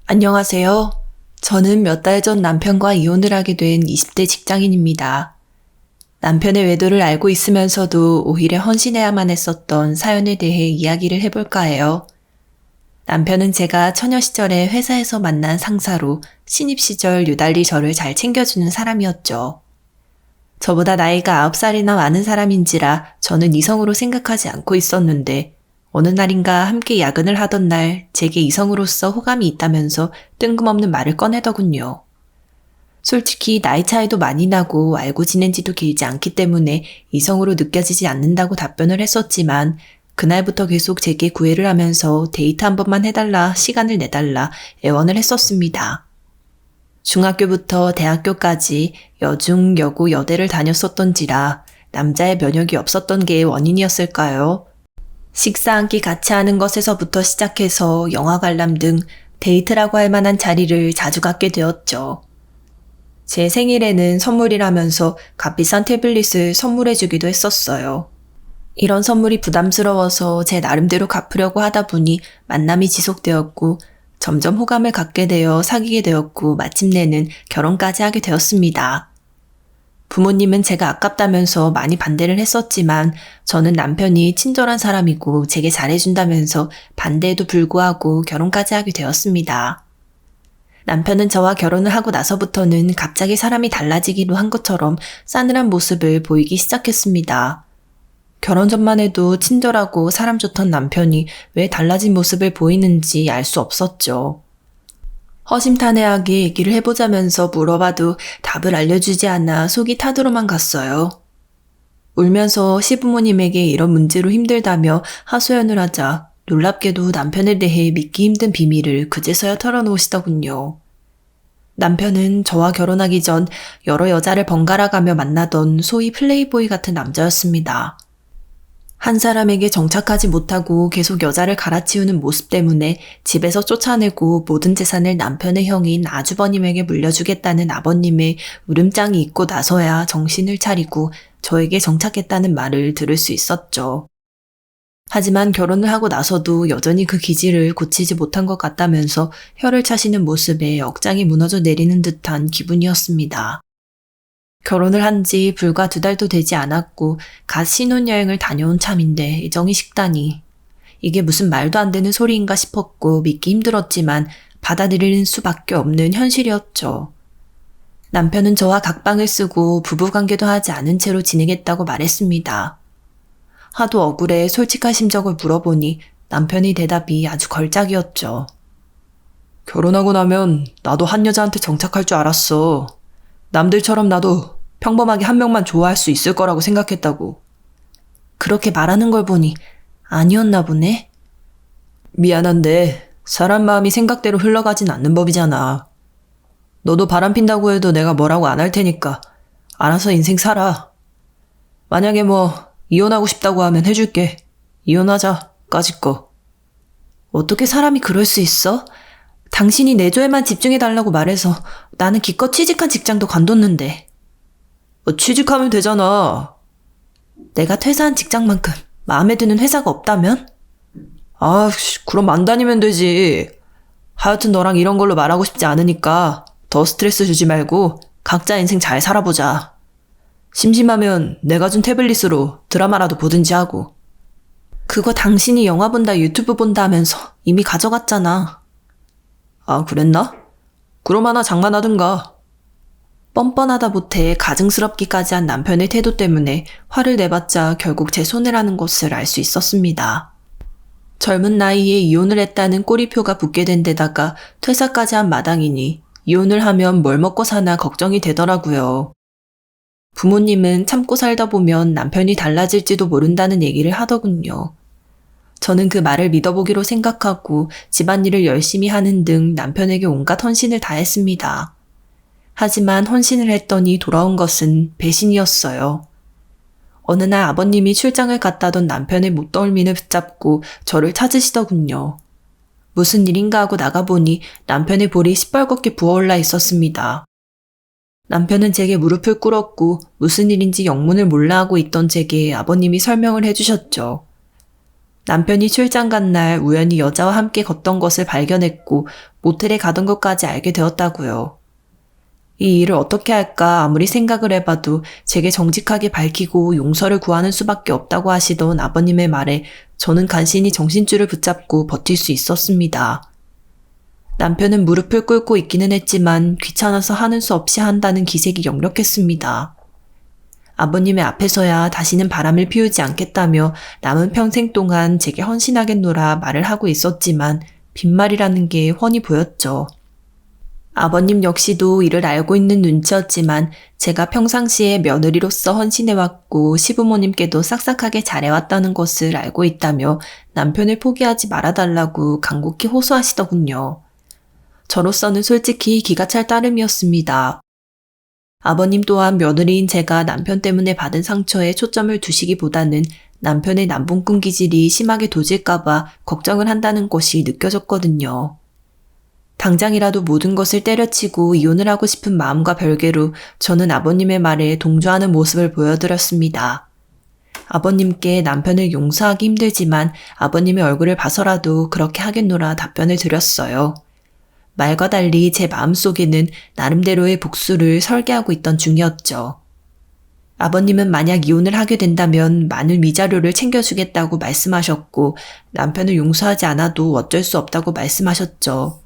안녕하세요. 저는 몇 달 전 남편과 이혼을 하게 된 20대 직장인입니다. 남편의 외도를 알고 있으면서도 오히려 헌신해야만 했었던 사연에 대해 이야기를 해볼까 해요. 남편은 제가 처녀 시절에 회사에서 만난 상사로 신입 시절 유달리 저를 잘 챙겨주는 사람이었죠. 저보다 나이가 9살이나 많은 사람인지라 저는 이성으로 생각하지 않고 있었는데 어느 날인가 함께 야근을 하던 날 제게 이성으로서 호감이 있다면서 뜬금없는 말을 꺼내더군요. 솔직히 나이 차이도 많이 나고 알고 지낸 지도 길지 않기 때문에 이성으로 느껴지지 않는다고 답변을 했었지만 그날부터 계속 제게 구애를 하면서 데이트 한 번만 해달라, 시간을 내달라 애원을 했었습니다. 중학교부터 대학교까지 여중, 여고, 여대를 다녔었던지라 남자의 면역이 없었던 게 원인이었을까요? 식사 한 끼 같이 하는 것에서부터 시작해서 영화 관람 등 데이트라고 할 만한 자리를 자주 갖게 되었죠. 제 생일에는 선물이라면서 값비싼 태블릿을 선물해주기도 했었어요. 이런 선물이 부담스러워서 제 나름대로 갚으려고 하다 보니 만남이 지속되었고 점점 호감을 갖게 되어 사귀게 되었고 마침내는 결혼까지 하게 되었습니다. 부모님은 제가 아깝다면서 많이 반대를 했었지만 저는 남편이 친절한 사람이고 제게 잘해준다면서 반대에도 불구하고 결혼까지 하게 되었습니다. 남편은 저와 결혼을 하고 나서부터는 갑자기 사람이 달라지기로 한 것처럼 싸늘한 모습을 보이기 시작했습니다. 결혼 전만 해도 친절하고 사람 좋던 남편이 왜 달라진 모습을 보이는지 알 수 없었죠. 허심탄회하게 얘기를 해보자면서 물어봐도 답을 알려주지 않아 속이 타들어만 갔어요. 울면서 시부모님에게 이런 문제로 힘들다며 하소연을 하자 놀랍게도 남편에 대해 믿기 힘든 비밀을 그제서야 털어놓으시더군요. 남편은 저와 결혼하기 전 여러 여자를 번갈아 가며 만나던 소위 플레이보이 같은 남자였습니다. 한 사람에게 정착하지 못하고 계속 여자를 갈아치우는 모습 때문에 집에서 쫓아내고 모든 재산을 남편의 형인 아주버님에게 물려주겠다는 아버님의 울음장이 있고 나서야 정신을 차리고 저에게 정착했다는 말을 들을 수 있었죠. 하지만 결혼을 하고 나서도 여전히 그 기질을 고치지 못한 것 같다면서 혀를 차시는 모습에 억장이 무너져 내리는 듯한 기분이었습니다. 결혼을 한 지 불과 2달도 되지 않았고 갓 신혼여행을 다녀온 참인데 애정이 식다니. 이게 무슨 말도 안 되는 소리인가 싶었고 믿기 힘들었지만 받아들이는 수밖에 없는 현실이었죠. 남편은 저와 각방을 쓰고 부부관계도 하지 않은 채로 지내겠다고 말했습니다. 하도 억울해 솔직한 심정을 물어보니 남편의 대답이 아주 걸작이었죠. 결혼하고 나면 나도 한 여자한테 정착할 줄 알았어. 남들처럼 나도 평범하게 한 명만 좋아할 수 있을 거라고 생각했다고. 그렇게 말하는 걸 보니 아니었나 보네. 미안한데 사람 마음이 생각대로 흘러가진 않는 법이잖아. 너도 바람핀다고 해도 내가 뭐라고 안 할 테니까 알아서 인생 살아. 만약에 이혼하고 싶다고 하면 해줄게. 이혼하자, 까짓 거. 어떻게 사람이 그럴 수 있어? 당신이 내조에만 집중해달라고 말해서 나는 기껏 취직한 직장도 관뒀는데. 취직하면 되잖아. 내가 퇴사한 직장만큼 마음에 드는 회사가 없다면? 그럼 안 다니면 되지. 하여튼 너랑 이런 걸로 말하고 싶지 않으니까 더 스트레스 주지 말고 각자 인생 잘 살아보자. 심심하면 내가 준 태블릿으로 드라마라도 보든지 하고. 그거 당신이 영화 본다 유튜브 본다 하면서 이미 가져갔잖아. 그랬나? 그럼 하나 장만하든가. 뻔뻔하다 못해 가증스럽기까지 한 남편의 태도 때문에 화를 내봤자 결국 제 손해라는 것을 알 수 있었습니다. 젊은 나이에 이혼을 했다는 꼬리표가 붙게 된 데다가 퇴사까지 한 마당이니 이혼을 하면 뭘 먹고 사나 걱정이 되더라고요. 부모님은 참고 살다 보면 남편이 달라질지도 모른다는 얘기를 하더군요. 저는 그 말을 믿어보기로 생각하고 집안일을 열심히 하는 등 남편에게 온갖 헌신을 다했습니다. 하지만 헌신을 했더니 돌아온 것은 배신이었어요. 어느 날 아버님이 출장을 갔다던 남편의 목덜미를 붙잡고 저를 찾으시더군요. 무슨 일인가 하고 나가보니 남편의 볼이 시뻘겋게 부어올라 있었습니다. 남편은 제게 무릎을 꿇었고 무슨 일인지 영문을 몰라 하고 있던 제게 아버님이 설명을 해주셨죠. 남편이 출장 간 날 우연히 여자와 함께 걷던 것을 발견했고 모텔에 가던 것까지 알게 되었다고요. 이 일을 어떻게 할까 아무리 생각을 해봐도 제게 정직하게 밝히고 용서를 구하는 수밖에 없다고 하시던 아버님의 말에 저는 간신히 정신줄을 붙잡고 버틸 수 있었습니다. 남편은 무릎을 꿇고 있기는 했지만 귀찮아서 하는 수 없이 한다는 기색이 역력했습니다. 아버님의 앞에서야 다시는 바람을 피우지 않겠다며 남은 평생 동안 제게 헌신하겠노라 말을 하고 있었지만 빈말이라는 게 훤히 보였죠. 아버님 역시도 이를 알고 있는 눈치였지만 제가 평상시에 며느리로서 헌신해왔고 시부모님께도 싹싹하게 잘해왔다는 것을 알고 있다며 남편을 포기하지 말아달라고 간곡히 호소하시더군요. 저로서는 솔직히 기가 찰 따름이었습니다. 아버님 또한 며느리인 제가 남편 때문에 받은 상처에 초점을 두시기보다는 남편의 남봉꾼 기질이 심하게 도질까봐 걱정을 한다는 것이 느껴졌거든요. 당장이라도 모든 것을 때려치고 이혼을 하고 싶은 마음과 별개로 저는 아버님의 말에 동조하는 모습을 보여드렸습니다. 아버님께 남편을 용서하기 힘들지만 아버님의 얼굴을 봐서라도 그렇게 하겠노라 답변을 드렸어요. 말과 달리 제 마음속에는 나름대로의 복수를 설계하고 있던 중이었죠. 아버님은 만약 이혼을 하게 된다면 많은 위자료를 챙겨주겠다고 말씀하셨고 남편을 용서하지 않아도 어쩔 수 없다고 말씀하셨죠.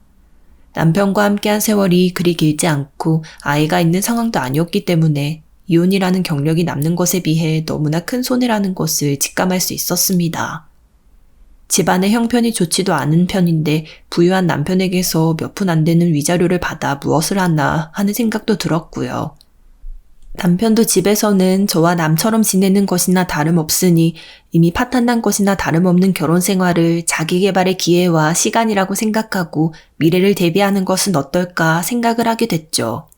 남편과 함께한 세월이 그리 길지 않고 아이가 있는 상황도 아니었기 때문에 이혼이라는 경력이 남는 것에 비해 너무나 큰 손해라는 것을 직감할 수 있었습니다. 집안의 형편이 좋지도 않은 편인데 부유한 남편에게서 몇 푼 안 되는 위자료를 받아 무엇을 하나 하는 생각도 들었고요. 남편도 집에서는 저와 남처럼 지내는 것이나 다름없으니 이미 파탄난 것이나 다름없는 결혼 생활을 자기 개발의 기회와 시간이라고 생각하고 미래를 대비하는 것은 어떨까 생각을 하게 됐죠.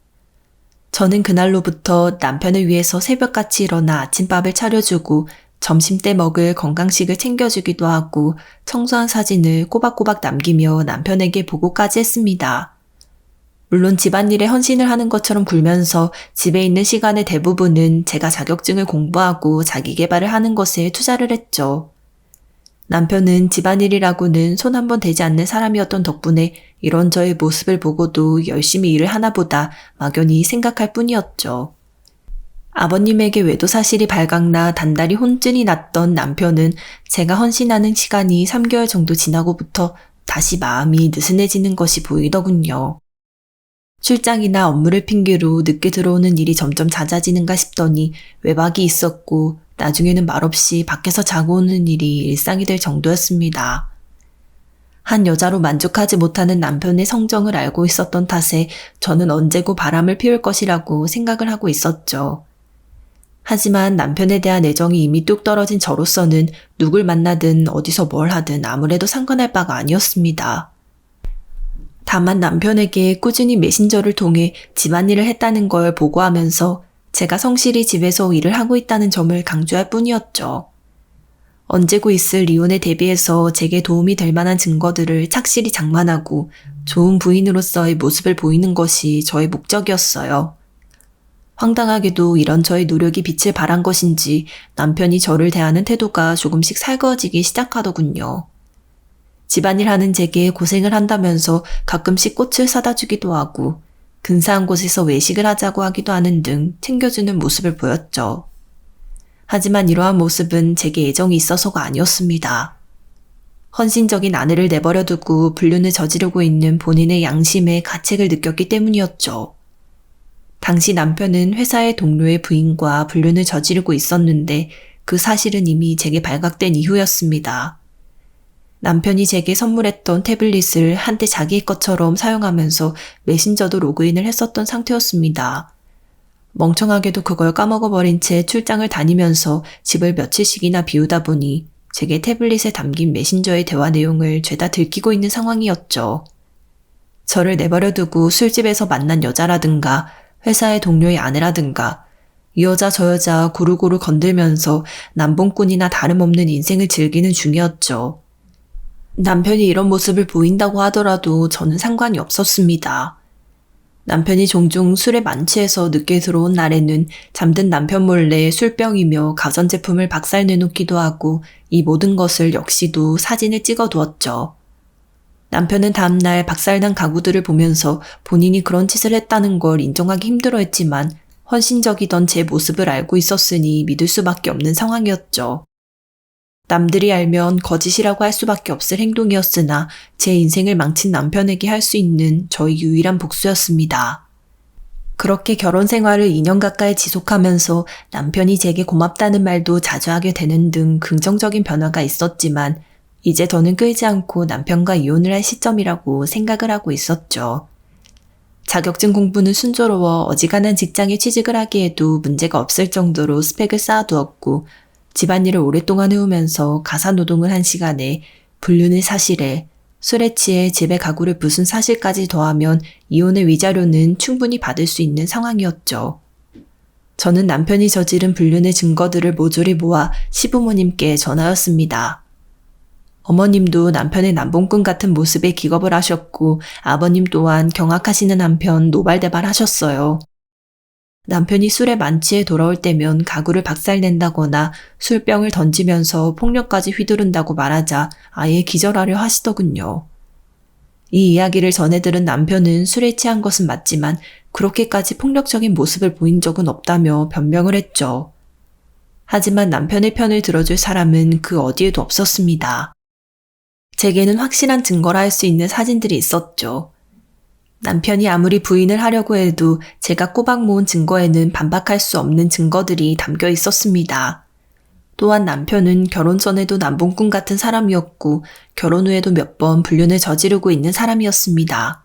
저는 그날로부터 남편을 위해서 새벽같이 일어나 아침밥을 차려주고 점심때 먹을 건강식을 챙겨주기도 하고 청소한 사진을 꼬박꼬박 남기며 남편에게 보고까지 했습니다. 물론 집안일에 헌신을 하는 것처럼 굴면서 집에 있는 시간의 대부분은 제가 자격증을 공부하고 자기 개발을 하는 것에 투자를 했죠. 남편은 집안일이라고는 손 한 번 대지 않는 사람이었던 덕분에 이런 저의 모습을 보고도 열심히 일을 하나 보다 막연히 생각할 뿐이었죠. 아버님에게 외도 사실이 발각나 단달이 혼쭐이 났던 남편은 제가 헌신하는 시간이 3개월 정도 지나고부터 다시 마음이 느슨해지는 것이 보이더군요. 출장이나 업무를 핑계로 늦게 들어오는 일이 점점 잦아지는가 싶더니 외박이 있었고 나중에는 말없이 밖에서 자고 오는 일이 일상이 될 정도였습니다. 한 여자로 만족하지 못하는 남편의 성정을 알고 있었던 탓에 저는 언제고 바람을 피울 것이라고 생각을 하고 있었죠. 하지만 남편에 대한 애정이 이미 뚝 떨어진 저로서는 누굴 만나든 어디서 뭘 하든 아무래도 상관할 바가 아니었습니다. 다만 남편에게 꾸준히 메신저를 통해 집안일을 했다는 걸 보고하면서 제가 성실히 집에서 일을 하고 있다는 점을 강조할 뿐이었죠. 언제고 있을 이혼에 대비해서 제게 도움이 될 만한 증거들을 착실히 장만하고 좋은 부인으로서의 모습을 보이는 것이 저의 목적이었어요. 황당하게도 이런 저의 노력이 빛을 발한 것인지 남편이 저를 대하는 태도가 조금씩 살거워지기 시작하더군요. 집안일 하는 제게 고생을 한다면서 가끔씩 꽃을 사다 주기도 하고 근사한 곳에서 외식을 하자고 하기도 하는 등 챙겨주는 모습을 보였죠. 하지만 이러한 모습은 제게 애정이 있어서가 아니었습니다. 헌신적인 아내를 내버려두고 불륜을 저지르고 있는 본인의 양심에 가책을 느꼈기 때문이었죠. 당시 남편은 회사의 동료의 부인과 불륜을 저지르고 있었는데 그 사실은 이미 제게 발각된 이후였습니다. 남편이 제게 선물했던 태블릿을 한때 자기의 것처럼 사용하면서 메신저도 로그인을 했었던 상태였습니다. 멍청하게도 그걸 까먹어버린 채 출장을 다니면서 집을 며칠씩이나 비우다 보니 제게 태블릿에 담긴 메신저의 대화 내용을 죄다 들키고 있는 상황이었죠. 저를 내버려두고 술집에서 만난 여자라든가 회사의 동료의 아내라든가 이 여자 저 여자 고루고루 건들면서 남봉꾼이나 다름없는 인생을 즐기는 중이었죠. 남편이 이런 모습을 보인다고 하더라도 저는 상관이 없었습니다. 남편이 종종 술에 만취해서 늦게 들어온 날에는 잠든 남편 몰래 술병이며 가전제품을 박살내놓기도 하고 이 모든 것을 역시도 사진을 찍어두었죠. 남편은 다음날 박살난 가구들을 보면서 본인이 그런 짓을 했다는 걸 인정하기 힘들어했지만 헌신적이던 제 모습을 알고 있었으니 믿을 수밖에 없는 상황이었죠. 남들이 알면 거짓이라고 할 수밖에 없을 행동이었으나 제 인생을 망친 남편에게 할 수 있는 저의 유일한 복수였습니다. 그렇게 결혼 생활을 2년 가까이 지속하면서 남편이 제게 고맙다는 말도 자주 하게 되는 등 긍정적인 변화가 있었지만 이제 더는 끌지 않고 남편과 이혼을 할 시점이라고 생각을 하고 있었죠. 자격증 공부는 순조로워 어지간한 직장에 취직을 하기에도 문제가 없을 정도로 스펙을 쌓아두었고 집안일을 오랫동안 해오면서 가사노동을 한 시간에 불륜의 사실에 술에 취해 집에 가구를 부순 사실까지 더하면 이혼의 위자료는 충분히 받을 수 있는 상황이었죠. 저는 남편이 저지른 불륜의 증거들을 모조리 모아 시부모님께 전하였습니다. 어머님도 남편의 남봉꾼 같은 모습에 기겁을 하셨고 아버님 또한 경악하시는 한편 노발대발하셨어요. 남편이 술에 만취해 돌아올 때면 가구를 박살낸다거나 술병을 던지면서 폭력까지 휘두른다고 말하자 아예 기절하려 하시더군요. 이 이야기를 전해들은 남편은 술에 취한 것은 맞지만 그렇게까지 폭력적인 모습을 보인 적은 없다며 변명을 했죠. 하지만 남편의 편을 들어줄 사람은 그 어디에도 없었습니다. 제게는 확실한 증거라 할 수 있는 사진들이 있었죠. 남편이 아무리 부인을 하려고 해도 제가 꼬박 모은 증거에는 반박할 수 없는 증거들이 담겨 있었습니다. 또한 남편은 결혼 전에도 남봉꾼 같은 사람이었고 결혼 후에도 몇 번 불륜을 저지르고 있는 사람이었습니다.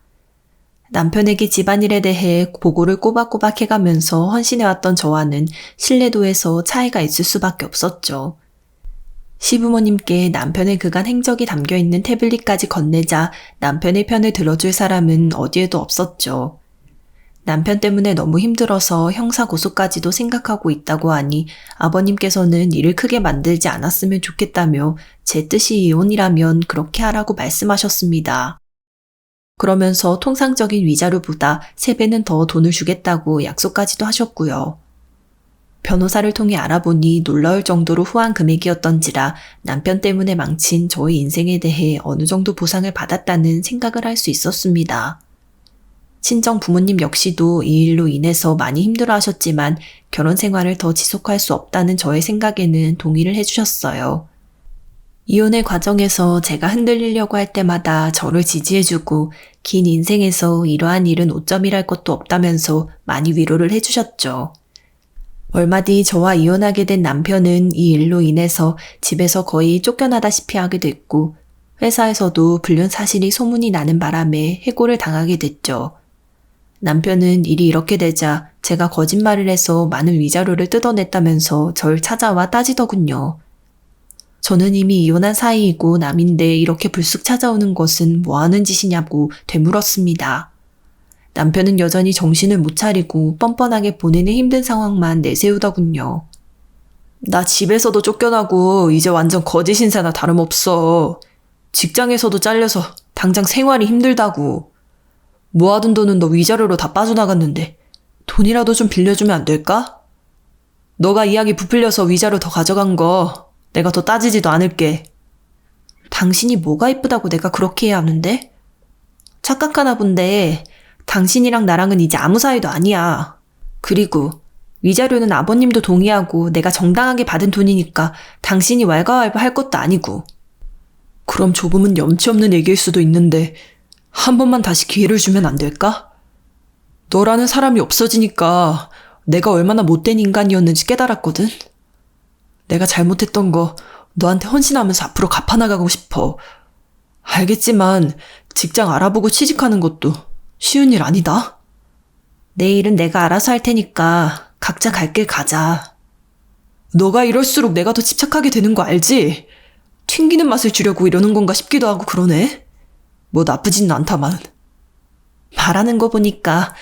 남편에게 집안일에 대해 보고를 꼬박꼬박 해가면서 헌신해왔던 저와는 신뢰도에서 차이가 있을 수밖에 없었죠. 시부모님께 남편의 그간 행적이 담겨있는 태블릿까지 건네자 남편의 편을 들어줄 사람은 어디에도 없었죠. 남편 때문에 너무 힘들어서 형사고소까지도 생각하고 있다고 하니 아버님께서는 일을 크게 만들지 않았으면 좋겠다며 제 뜻이 이혼이라면 그렇게 하라고 말씀하셨습니다. 그러면서 통상적인 위자료보다 3배는 더 돈을 주겠다고 약속까지도 하셨고요. 변호사를 통해 알아보니 놀라울 정도로 후한 금액이었던지라 남편 때문에 망친 저의 인생에 대해 어느 정도 보상을 받았다는 생각을 할 수 있었습니다. 친정 부모님 역시도 이 일로 인해서 많이 힘들어하셨지만 결혼 생활을 더 지속할 수 없다는 저의 생각에는 동의를 해주셨어요. 이혼의 과정에서 제가 흔들리려고 할 때마다 저를 지지해주고 긴 인생에서 이러한 일은 오점이랄 것도 없다면서 많이 위로를 해주셨죠. 얼마 뒤 저와 이혼하게 된 남편은 이 일로 인해서 집에서 거의 쫓겨나다시피 하게 됐고 회사에서도 불륜 사실이 소문이 나는 바람에 해고를 당하게 됐죠. 남편은 일이 이렇게 되자 제가 거짓말을 해서 많은 위자료를 뜯어냈다면서 절 찾아와 따지더군요. 저는 이미 이혼한 사이이고 남인데 이렇게 불쑥 찾아오는 것은 뭐하는 짓이냐고 되물었습니다. 남편은 여전히 정신을 못 차리고 뻔뻔하게 본인의 힘든 상황만 내세우더군요. 나 집에서도 쫓겨나고 이제 완전 거지 신세나 다름없어. 직장에서도 잘려서 당장 생활이 힘들다고. 모아둔 돈은 너 위자료로 다 빠져나갔는데 돈이라도 좀 빌려주면 안 될까? 너가 이야기 부풀려서 위자료 더 가져간 거 내가 더 따지지도 않을게. 당신이 뭐가 이쁘다고 내가 그렇게 해야 하는데? 착각하나 본데 당신이랑 나랑은 이제 아무 사이도 아니야. 그리고 위자료는 아버님도 동의하고 내가 정당하게 받은 돈이니까 당신이 왈가왈부 할 것도 아니고. 그럼 조금은 염치 없는 얘기일 수도 있는데 한 번만 다시 기회를 주면 안 될까? 너라는 사람이 없어지니까 내가 얼마나 못된 인간이었는지 깨달았거든. 내가 잘못했던 거 너한테 헌신하면서 앞으로 갚아나가고 싶어. 알겠지만 직장 알아보고 취직하는 것도 쉬운 일 아니다. 내 일은 내가 알아서 할 테니까 각자 갈 길 가자. 너가 이럴수록 내가 더 집착하게 되는 거 알지? 튕기는 맛을 주려고 이러는 건가 싶기도 하고 그러네. 뭐 나쁘지는 않다만. 말하는 거 보니까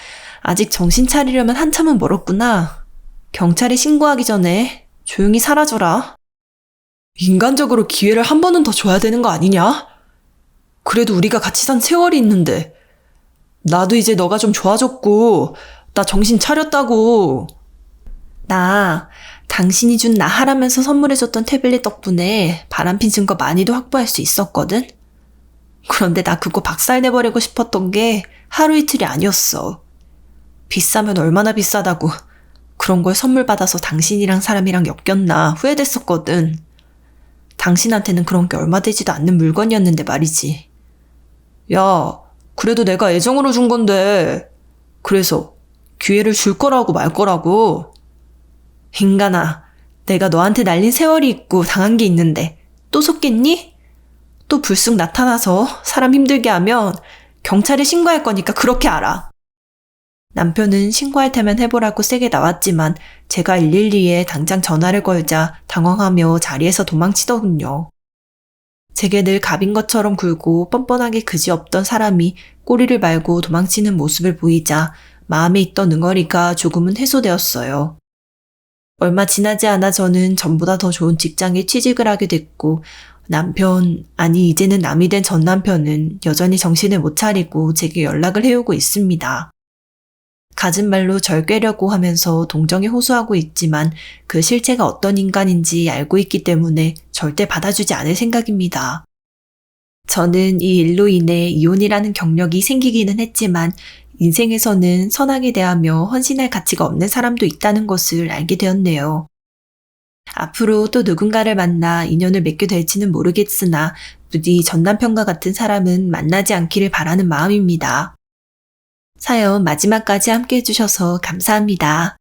아직 정신 차리려면 한참은 멀었구나. 경찰에 신고하기 전에 조용히 사라져라. 인간적으로 기회를 한 번은 더 줘야 되는 거 아니냐? 그래도 우리가 같이 산 세월이 있는데 나도 이제 너가 좀 좋아졌고, 나 정신 차렸다고. 나 당신이 준 나 하라면서 선물해줬던 태블릿 덕분에 바람핀 증거 많이도 확보할 수 있었거든? 그런데 나 그거 박살내버리고 싶었던 게 하루 이틀이 아니었어. 비싸면 얼마나 비싸다고 그런 걸 선물 받아서 당신이랑 사람이랑 엮였나 후회됐었거든. 당신한테는 그런 게 얼마 되지도 않는 물건이었는데 말이지. 야, 그래도 내가 애정으로 준 건데. 그래서 기회를 줄 거라고 말 거라고. 인간아, 내가 너한테 날린 세월이 있고 당한 게 있는데 또 속겠니? 또 불쑥 나타나서 사람 힘들게 하면 경찰에 신고할 거니까 그렇게 알아. 남편은 신고할 테면 해보라고 세게 나왔지만 제가 112에 당장 전화를 걸자 당황하며 자리에서 도망치더군요. 제게 늘 갑인 것처럼 굴고 뻔뻔하게 그지없던 사람이 꼬리를 말고 도망치는 모습을 보이자 마음에 있던 응어리가 조금은 해소되었어요. 얼마 지나지 않아 저는 전보다 더 좋은 직장에 취직을 하게 됐고 아니 이제는 남이 된 전 남편은 여전히 정신을 못 차리고 제게 연락을 해오고 있습니다. 갖은 말로 절 꿰려고 하면서 동정에 호소하고 있지만 그 실체가 어떤 인간인지 알고 있기 때문에 절대 받아주지 않을 생각입니다. 저는 이 일로 인해 이혼이라는 경력이 생기기는 했지만 인생에서는 선하게 대하며 헌신할 가치가 없는 사람도 있다는 것을 알게 되었네요. 앞으로 또 누군가를 만나 인연을 맺게 될지는 모르겠으나 부디 전 남편과 같은 사람은 만나지 않기를 바라는 마음입니다. 사연 마지막까지 함께 해주셔서 감사합니다.